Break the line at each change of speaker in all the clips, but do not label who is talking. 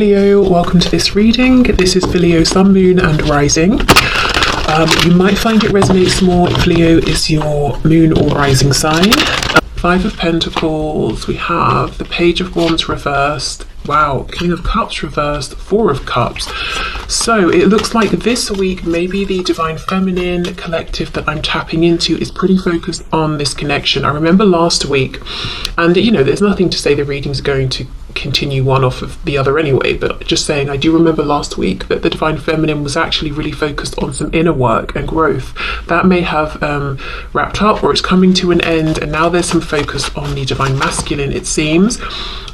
Leo, welcome to this reading. This is for Leo, Sun, Moon and Rising. You might find it resonates more if Leo is your Moon or Rising sign. Five of Pentacles, we have the Page of Wands reversed. Wow, King of Cups reversed, Four of Cups. So it looks like this week, maybe the Divine Feminine collective that I'm tapping into is pretty focused on this connection. I remember last week, and there's nothing to say the readings are going to continue one off of the other anyway, but just saying, I do remember last week that the Divine Feminine was actually really focused on some inner work and growth. That may have wrapped up, or it's coming to an end, and now there's some focus on the Divine Masculine, it seems.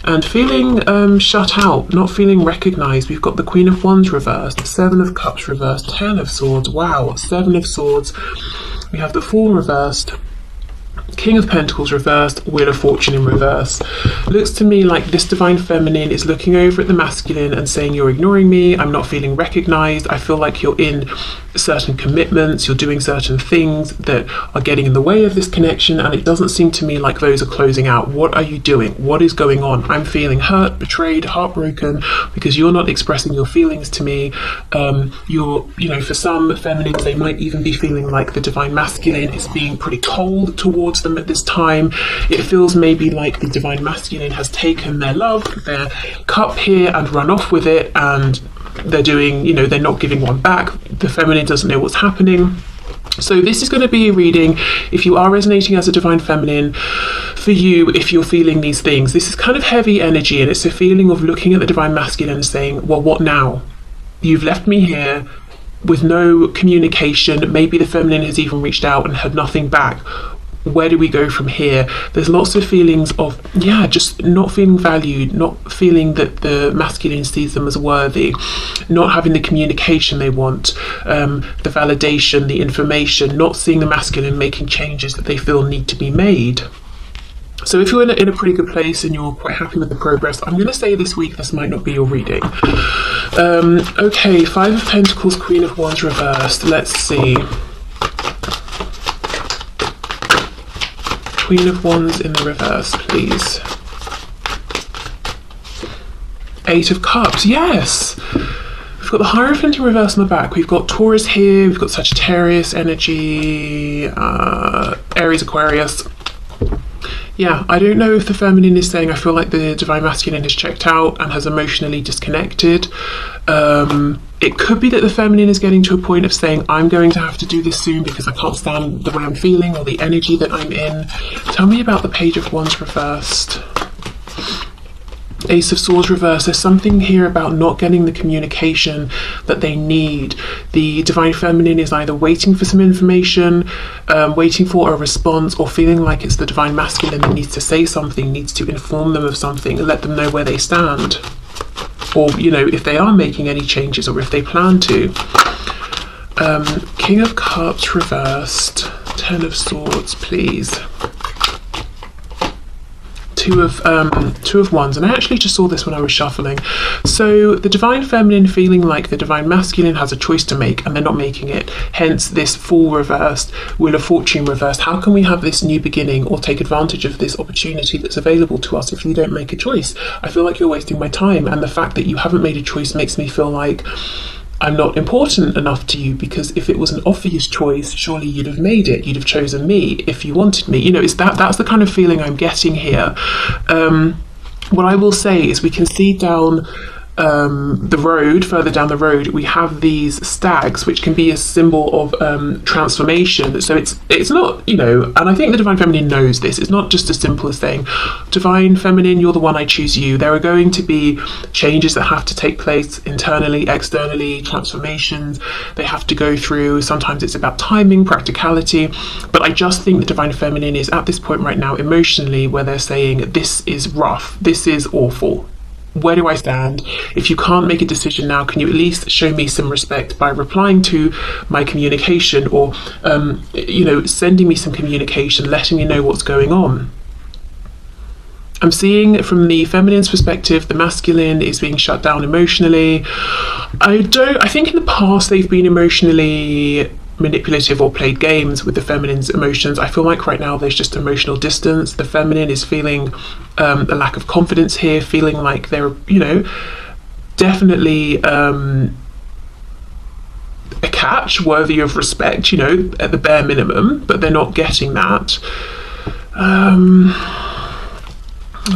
And feeling shut out, not feeling recognized. We've got the Queen of Wands reversed, Seven of Cups reversed, Ten of Swords, wow, Seven of Swords. We have the Fool reversed, King of Pentacles reversed, Wheel of Fortune in reverse. Looks to me like this Divine Feminine is looking over at the masculine and saying, you're ignoring me, I'm not feeling recognized, I feel like you're in certain commitments, you're doing certain things that are getting in the way of this connection, and it doesn't seem to me like those are closing out. What are you doing? What is going on? I'm feeling hurt, betrayed, heartbroken because you're not expressing your feelings to me. For some feminines, they might even be feeling like the Divine Masculine is being pretty cold towards them at this time. It feels maybe like the Divine Masculine has taken their love, their cup here, and run off with it, and they're doing, they're not giving one back. The feminine doesn't know what's happening. So this is going to be a reading, if you are resonating as a Divine Feminine, for you, if you're feeling these things. This is kind of heavy energy, and it's a feeling of looking at the Divine Masculine and saying, well, what now? You've left me here with no communication. Maybe the feminine has even reached out and had nothing back. Where do we go from here? There's lots of feelings of, just not feeling valued, not feeling that the masculine sees them as worthy, not having the communication they want, the validation, the information, not seeing the masculine making changes that they feel need to be made. So if you're in a pretty good place and you're quite happy with the progress, I'm going to say this week this might not be your reading. Okay, Five of Pentacles, Queen of Wands reversed. Let's see. Queen of Wands in the reverse, please. Eight of Cups, yes! We've got the Hierophant in reverse on the back. We've got Taurus here, we've got Sagittarius energy, Aries, Aquarius. Yeah, I don't know if the feminine is saying, I feel like the Divine Masculine has checked out and has emotionally disconnected. It could be that the feminine is getting to a point of saying, I'm going to have to do this soon because I can't stand the way I'm feeling or the energy that I'm in. Tell me about the Page of Wands reversed. Ace of Swords reversed. There's something here about not getting the communication that they need. The Divine Feminine is either waiting for some information, waiting for a response, or feeling like it's the Divine Masculine that needs to say something, needs to inform them of something, and let them know where they stand. Or, if they are making any changes or if they plan to. King of Cups reversed. Ten of Swords, please. Two of Wands, and I actually just saw this when I was shuffling. So the Divine Feminine feeling like the Divine Masculine has a choice to make and they're not making it, hence this Fool reversed, Wheel of Fortune reversed. How can we have this new beginning or take advantage of this opportunity that's available to us if you don't make a choice? I feel like you're wasting my time, and the fact that you haven't made a choice makes me feel like I'm not important enough to you, because if it was an obvious choice, surely you'd have made it. You'd have chosen me if you wanted me. That's the kind of feeling I'm getting here. What I will say is we can see down the road, further down the road, we have these stags, which can be a symbol of transformation. So it's not, and I think the Divine Feminine knows this. It's not just as simple as saying, Divine Feminine, you're the one, I choose you. There are going to be changes that have to take place internally, externally, transformations they have to go through. Sometimes it's about timing, practicality, but I just think the Divine Feminine is at this point right now emotionally where they're saying, this is rough, this is awful. Where do I stand? If you can't make a decision now, can you at least show me some respect by replying to my communication, or sending me some communication, letting me know what's going on? I'm seeing from the feminine's perspective, the masculine is being shut down emotionally. I think in the past they've been emotionally manipulative or played games with the feminine's emotions. I feel like right now there's just emotional distance. The feminine is feeling a lack of confidence here, feeling like they're, definitely a catch worthy of respect, you know, at the bare minimum, but they're not getting that.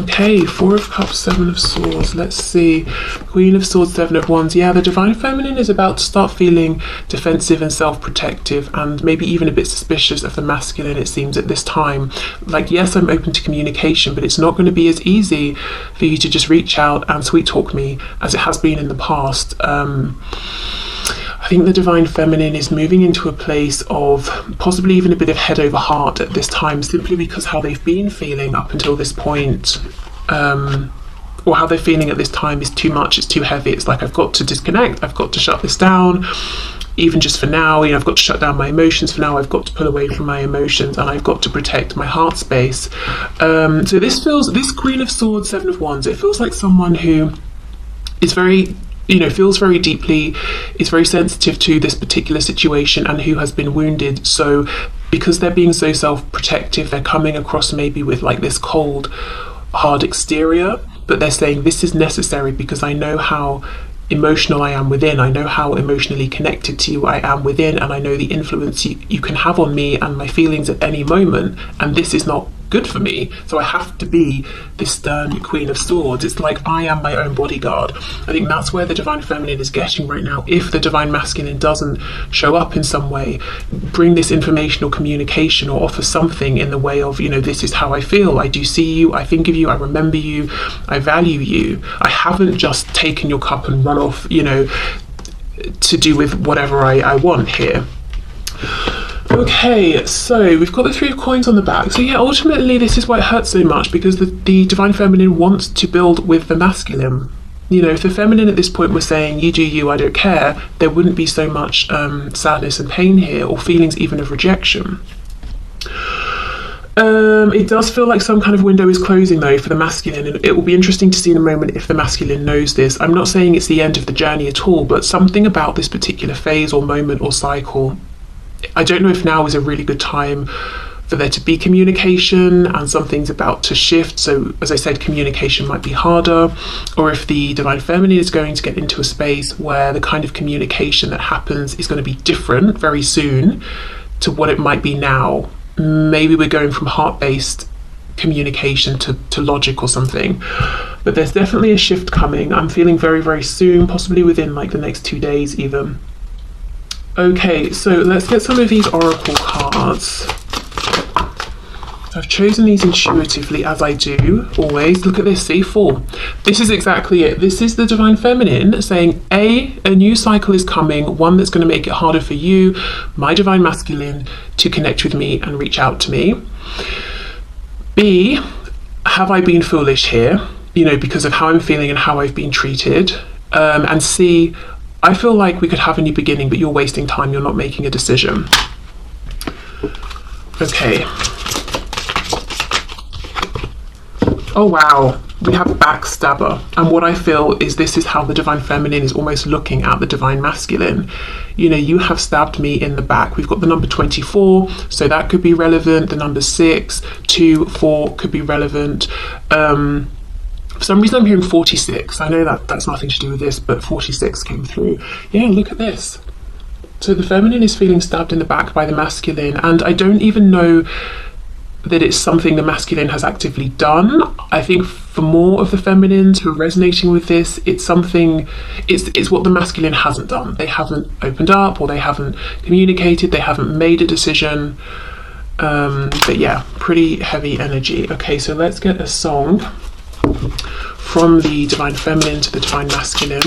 Okay, Four of Cups, Seven of Swords. Let's see. Queen of Swords, Seven of Wands. Yeah, the Divine Feminine is about to start feeling defensive and self-protective, and maybe even a bit suspicious of the masculine, it seems, at this time. Like, yes, I'm open to communication, but it's not going to be as easy for you to just reach out and sweet talk me as it has been in the past. I think the Divine Feminine is moving into a place of possibly even a bit of head over heart at this time, simply because how they've been feeling up until this point, or how they're feeling at this time is too much, it's too heavy. It's like, I've got to disconnect, I've got to shut this down, even just for now, you know, I've got to shut down my emotions for now, I've got to pull away from my emotions, and I've got to protect my heart space. So this Queen of Swords, Seven of Wands, it feels like someone who is very, you know, feels very deeply, is very sensitive to this particular situation, and who has been wounded. So because they're being so self-protective, they're coming across maybe with like this cold, hard exterior, but they're saying this is necessary because I know how emotional I am within, I know how emotionally connected to you I am within, and I know the influence you can have on me and my feelings at any moment, and this is not good for me, so I have to be this stern Queen of Swords. It's like I am my own bodyguard. I think that's where the Divine Feminine is getting right now. If the Divine Masculine doesn't show up in some way, bring this information or communication, or offer something in the way of, you know, this is how I feel, I do see you, I think of you, I remember you, I value you, I haven't just taken your cup and run off, you know, to do with whatever I want here. Okay, so we've got the Three of Coins on the back. So yeah, ultimately this is why it hurts so much, because the Divine Feminine wants to build with the masculine. You know, if the feminine at this point was saying, you do you, I don't care, there wouldn't be so much sadness and pain here, or feelings even of rejection. It does feel like some kind of window is closing though for the masculine, and it will be interesting to see in a moment if the masculine knows this. I'm not saying it's the end of the journey at all, but something about this particular phase or moment or cycle, I don't know if now is a really good time for there to be communication, and something's about to shift. So as I said, communication might be harder, or if the Divine Feminine is going to get into a space where the kind of communication that happens is going to be different very soon to what it might be now. Maybe we're going from heart-based communication to logic or something, but there's definitely a shift coming. I'm feeling very, very soon, possibly within like the next 2 days even. Okay, so let's get some of these oracle cards. I've chosen these intuitively, as I do always. Look at this, see, 4. This is exactly it. This is the Divine Feminine saying, A new cycle is coming, one that's going to make it harder for you, my Divine Masculine, to connect with me and reach out to me. B, have I been foolish here, you know, because of how I'm feeling and how I've been treated? And C, I feel like we could have a new beginning, but you're wasting time, you're not making a decision. Okay. Oh wow, we have backstabber, and what I feel is this is how the Divine Feminine is almost looking at the Divine Masculine. You know, you have stabbed me in the back. We've got the number 24, so that could be relevant. The number 6, 2, 4 could be relevant. For some reason I'm hearing 46. I know that's nothing to do with this, but 46 came through. Yeah, look at this. So the feminine is feeling stabbed in the back by the masculine, and I don't even know that it's something the masculine has actively done. I think for more of the feminines who are resonating with this, it's something, it's what the masculine hasn't done. They haven't opened up, or they haven't communicated, they haven't made a decision. But yeah, pretty heavy energy. Okay, so let's get a song from the Divine Feminine to the Divine Masculine.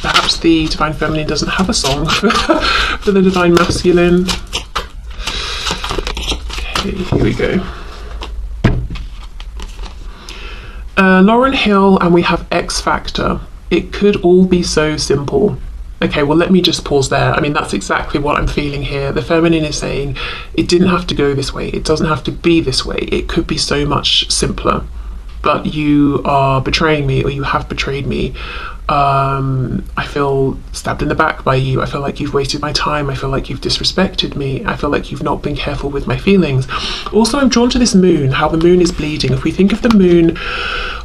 Perhaps the Divine Feminine doesn't have a song for the Divine Masculine. Okay, here we go. Lauryn Hill, and we have X Factor. It could all be so simple. Okay, well, let me just pause there. I mean, that's exactly what I'm feeling here. The feminine is saying it didn't have to go this way. It doesn't have to be this way. It could be so much simpler. but you are betraying me, or you have betrayed me. I feel stabbed in the back by you. I feel like you've wasted my time. I feel like you've disrespected me. I feel like you've not been careful with my feelings. Also, I'm drawn to this moon, how the moon is bleeding. If we think of the moon,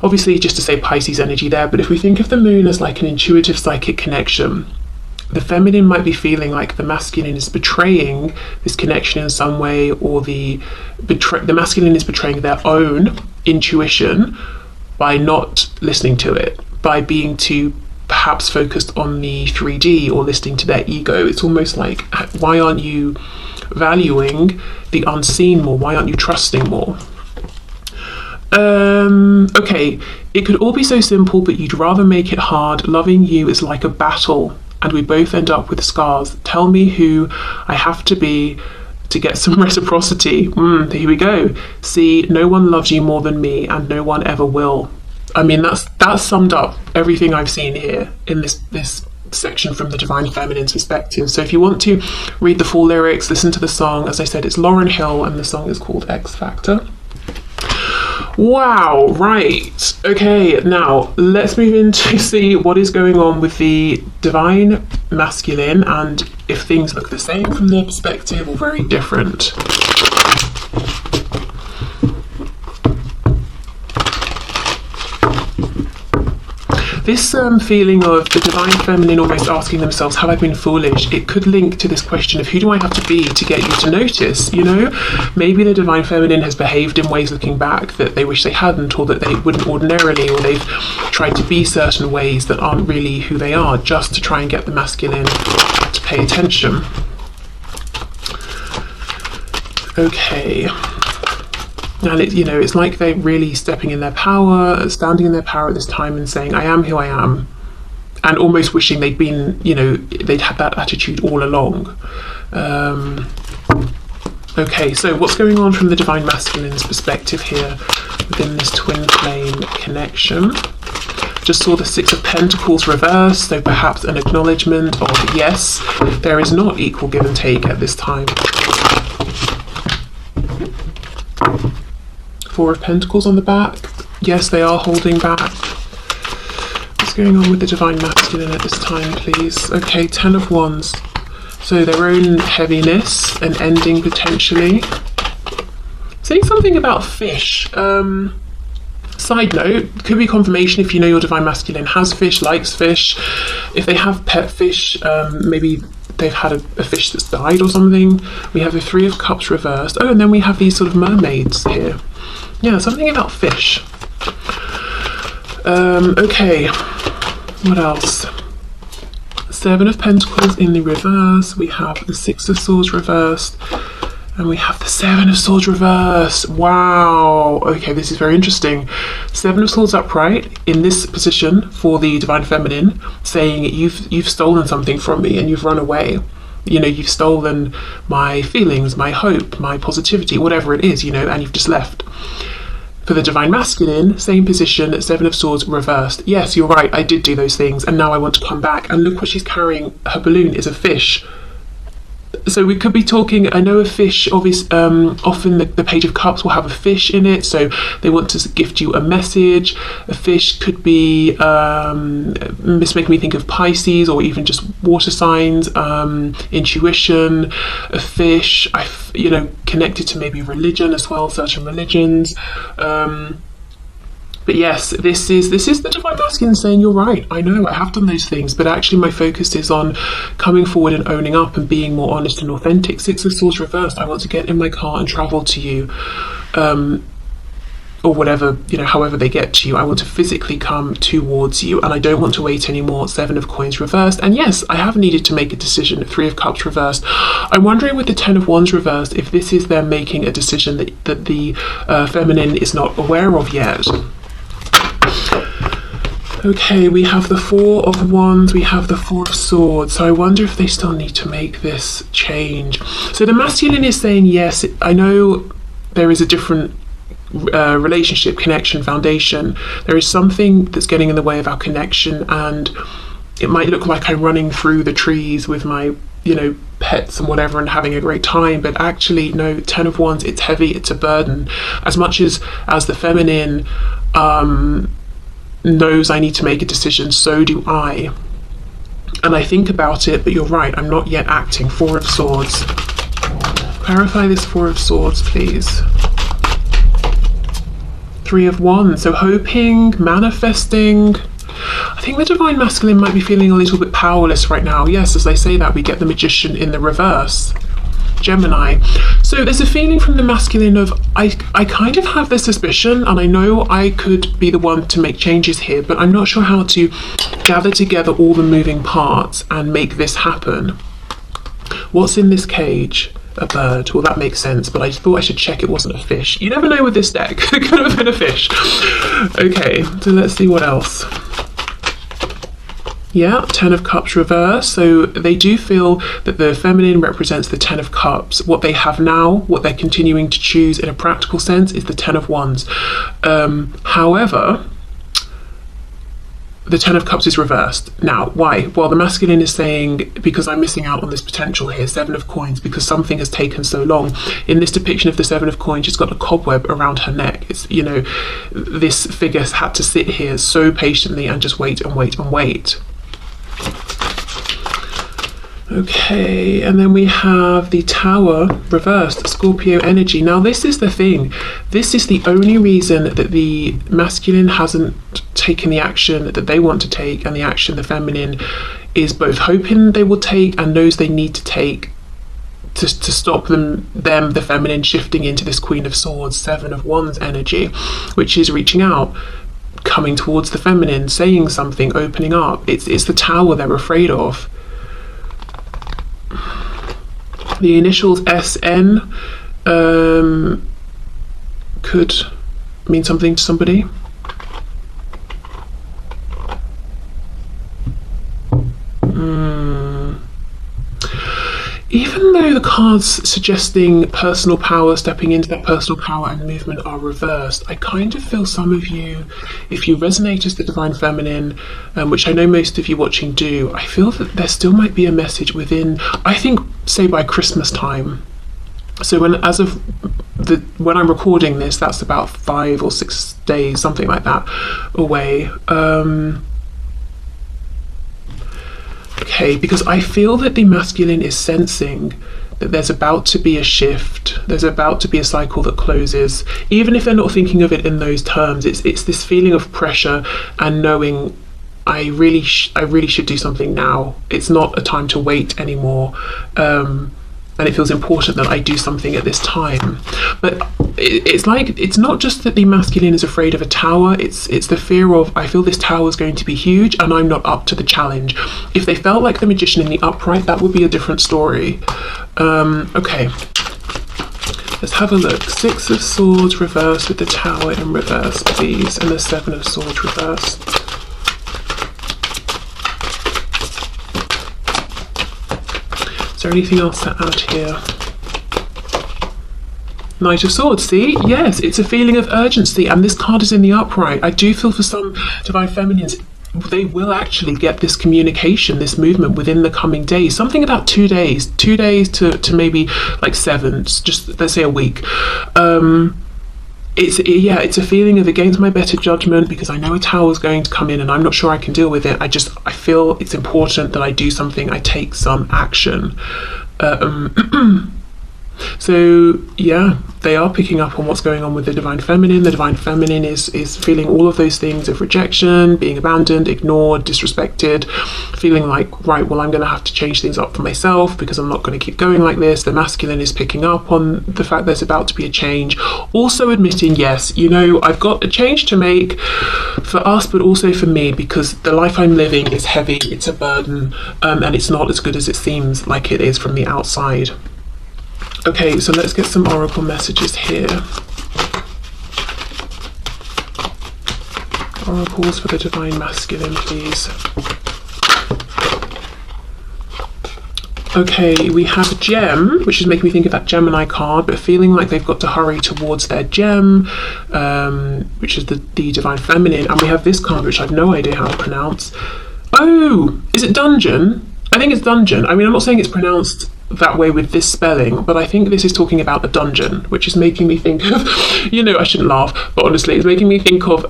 obviously just to say Pisces energy there, but if we think of the moon as like an intuitive psychic connection, the feminine might be feeling like the masculine is betraying this connection in some way, or the masculine is betraying their own intuition by not listening to it, by being too perhaps focused on the 3D or listening to their ego. It's almost like, why aren't you valuing the unseen more? Why aren't you trusting more? Okay, it could all be so simple, but you'd rather make it hard. Loving you is like a battle, and we both end up with scars. Tell me who I have to be to get some reciprocity. Here we go. See, no one loves you more than me, and no one ever will. I mean, that's summed up everything I've seen here in this section from the Divine Feminine's perspective. So if you want to read the full lyrics, listen to the song. As I said, it's Lauryn Hill, and the song is called X Factor. Wow, right. Okay, now let's move in to see what is going on with the Divine Masculine, and if things look the same from their perspective or very different. This feeling of the Divine Feminine almost asking themselves, have I been foolish? It could link to this question of, who do I have to be to get you to notice? You know, maybe the Divine Feminine has behaved in ways looking back that they wish they hadn't, or that they wouldn't ordinarily, or they've tried to be certain ways that aren't really who they are, just to try and get the masculine to pay attention. Okay. And it's like they're really stepping in their power, standing in their power at this time and saying, I am who I am, and almost wishing they'd been, they'd had that attitude all along. Okay, so what's going on from the Divine Masculine's perspective here within this twin flame connection? Just saw the Six of Pentacles reversed, so perhaps an acknowledgement of, yes, there is not equal give and take at this time. Four of Pentacles on the back. Yes, they are holding back. What's going on with the Divine Masculine at this time, please? Okay, Ten of Wands. So their own heaviness and ending potentially. Saying something about fish. Side note, could be confirmation if you know your Divine Masculine has fish, likes fish. If they have pet fish, maybe they've had a fish that's died or something. We have the Three of Cups reversed. Oh, and then we have these sort of mermaids here. Yeah, something about fish. Okay, what else? Seven of Pentacles in the reverse. We have the Six of Swords reversed. And we have the Seven of Swords reversed. Wow. Okay, this is very interesting. Seven of Swords upright in this position for the Divine Feminine, saying you've stolen something from me and you've run away. You've stolen my feelings, my hope, my positivity, whatever it is, and you've just left. For the Divine Masculine, same position, Seven of Swords reversed. Yes, you're right, I did do those things, and now I want to come back. And look what she's carrying. Her balloon is a fish. So we could be talking, I know a fish, often the Page of Cups will have a fish in it, so they want to gift you a message. A fish could be, this makes me think of Pisces, or even just water signs, intuition. A fish, connected to maybe religion as well, certain religions. But yes, this is the Divine Masculine saying, you're right, I know, I have done those things, but actually my focus is on coming forward and owning up and being more honest and authentic. Six of Swords reversed, I want to get in my car and travel to you, or whatever, however they get to you. I want to physically come towards you, and I don't want to wait anymore. Seven of Coins reversed, and yes, I have needed to make a decision. Three of Cups reversed. I'm wondering with the Ten of Wands reversed, if this is them making a decision that the feminine is not aware of yet. Okay, we have the Four of Wands, we have the Four of Swords, so I wonder if they still need to make this change. So the masculine is saying, yes, I know there is a different relationship, connection, foundation. There is something that's getting in the way of our connection, and it might look like I'm running through the trees with my, pets and whatever and having a great time, but actually, no, Ten of Wands, it's heavy, it's a burden. As much as the feminine knows I need to make a decision. So do I. And I think about it, but you're right, I'm not yet acting. Four of Swords. Clarify this Four of Swords, please. Three of Wands. So hoping, manifesting. I think the Divine Masculine might be feeling a little bit powerless right now. Yes, as I say that, we get the Magician in the reverse. Gemini. So there's a feeling from the masculine of, I kind of have this suspicion, and I know I could be the one to make changes here, but I'm not sure how to gather together all the moving parts and make this happen. What's in this cage? A bird. Well, that makes sense, but I thought I should check it wasn't a fish. You never know with this deck. It could have been a fish. Okay, so let's see what else. Yeah, Ten of Cups reverse. So they do feel that the feminine represents the Ten of Cups. What they have now, what they're continuing to choose in a practical sense, is the Ten of Wands. However, the Ten of Cups is reversed. Now, why? Well, the masculine is saying, because I'm missing out on this potential here, Seven of Coins, because something has taken so long. In this depiction of the Seven of Coins, she's got a cobweb around her neck. It's, you know, this figure had to sit here so patiently and just wait and wait and wait. Okay, and then we have the Tower reversed, Scorpio energy. Now this is the thing, this is the only reason that the masculine hasn't taken the action that they want to take, and the action the feminine is both hoping they will take and knows they need to take to stop them, the feminine, shifting into this Queen of Swords, Seven of Wands energy, which is reaching out, coming towards the feminine, saying something, opening up. It's the Tower they're afraid of. The initials SN could mean something to somebody. Even though the cards suggesting personal power, stepping into that personal power and movement are reversed, I kind of feel some of you, if you resonate as the Divine Feminine, which I know most of you watching do, I feel that there still might be a message within, I think, say by Christmas time. So when I'm recording this, that's about 5 or 6 days, something like that, away. Okay, because I feel that the masculine is sensing that there's about to be a shift, there's about to be a cycle that closes, even if they're not thinking of it in those terms. It's this feeling of pressure and knowing I really should do something now. It's not a time to wait anymore, and it feels important that I do something at this time. But it's like, it's not just that the masculine is afraid of a tower, it's the fear of, I feel this tower is going to be huge and I'm not up to the challenge. If they felt like the Magician in the upright, that would be a different story. Okay, let's have a look. Six of Swords reversed with the Tower in reverse, please, and the Seven of Swords reversed. Is there anything else to add here? Knight of Swords, see? Yes, it's a feeling of urgency, and this card is in the upright. I do feel for some Divine Feminines, they will actually get this communication, this movement within the coming days. Something about 2 days. 2 days to maybe like 7, just let's say a week. It's a feeling of against my better judgment, because I know a tower is going to come in and I'm not sure I can deal with it. I feel it's important that I do something, I take some action. So yeah, they are picking up on what's going on with the Divine Feminine. The Divine Feminine is feeling all of those things of rejection, being abandoned, ignored, disrespected, feeling like, right, well, I'm going to have to change things up for myself because I'm not going to keep going like this. The masculine is picking up on the fact there's about to be a change. Also admitting, yes, you know, I've got a change to make for us, but also for me, because the life I'm living is heavy, it's a burden, and it's not as good as it seems like it is from the outside. Okay, so let's get some oracle messages here. Oracles for the Divine Masculine, please. Okay, we have a gem, which is making me think of that Gemini card, but feeling like they've got to hurry towards their gem, which is the Divine Feminine. And we have this card, which I've no idea how to pronounce. Oh, is it Dungeon? I think it's Dungeon. I mean, I'm not saying it's pronounced that way with this spelling, but I think this is talking about a dungeon, which is making me think of, I shouldn't laugh, but honestly, it's making me think of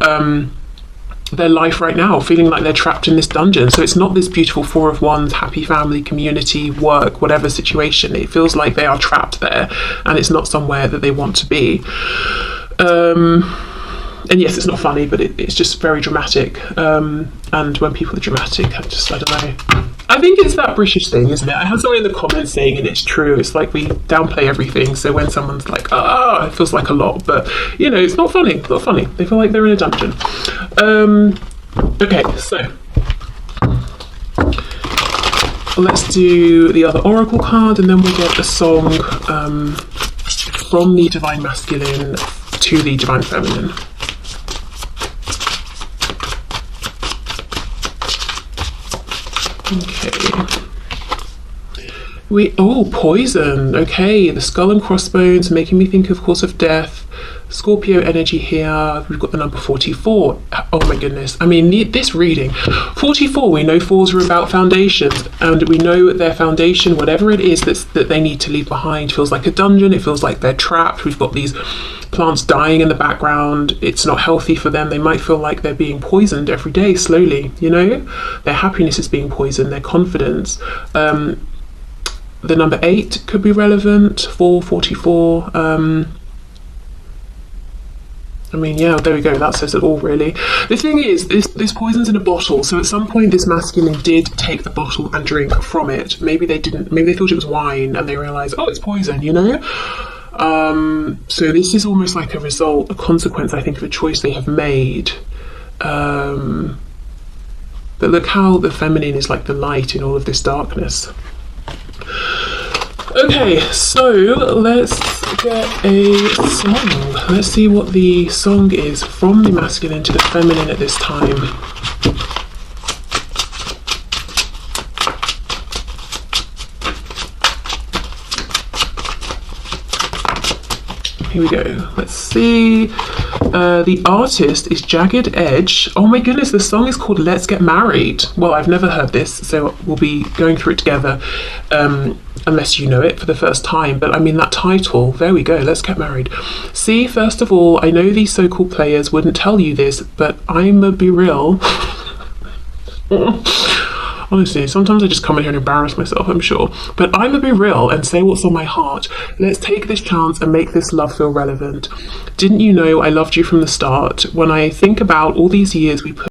their life right now, feeling like they're trapped in this dungeon. So it's not this beautiful Four of Wands, happy family, community, work, whatever situation. It feels like they are trapped there, and it's not somewhere that they want to be. And yes, it's not funny, but it's just very dramatic. And when people are dramatic, I don't know. I think it's that British thing, isn't it? I had someone in the comments saying, and it's true, it's like we downplay everything. So when someone's like, it feels like a lot, but it's not funny. It's not funny. They feel like they're in a dungeon. Okay, so let's do the other oracle card, and then we'll get a song from the Divine Masculine to the Divine Feminine. Okay. Poison. Okay, the skull and crossbones, making me think, of course, of death. Scorpio energy here. We've got the number 44. Oh my goodness. I mean, this reading. 44, we know fours are about foundations, and we know their foundation, whatever it is that they need to leave behind, feels like a dungeon. It feels like they're trapped. We've got these plants dying in the background. It's not healthy for them. They might feel like they're being poisoned every day, slowly, Their happiness is being poisoned, their confidence. The number 8 could be relevant for 44. I mean, yeah, there we go. That says it all, really. The thing is, this poison's in a bottle, so at some point this masculine did take the bottle and drink from it. Maybe they didn't. Maybe they thought it was wine, and they realised, it's poison, So this is almost like a consequence, I think, of a choice they have made. But look how the feminine is like the light in all of this darkness. Okay, so let's get a song. Let's see what the song is from the masculine to the feminine at this time. Here we go. Let's see. The artist is Jagged Edge. Oh my goodness, the song is called Let's Get Married. Well, I've never heard this, so we'll be going through it together, unless you know it for the first time. But I mean, that title, there we go, Let's Get Married. See, first of all, I know these so-called players wouldn't tell you this, but I'ma be real. Honestly, sometimes I just come in here and embarrass myself, I'm sure. But I'ma be real and say what's on my heart. Let's take this chance and make this love feel relevant. Didn't you know I loved you from the start? When I think about all these years we put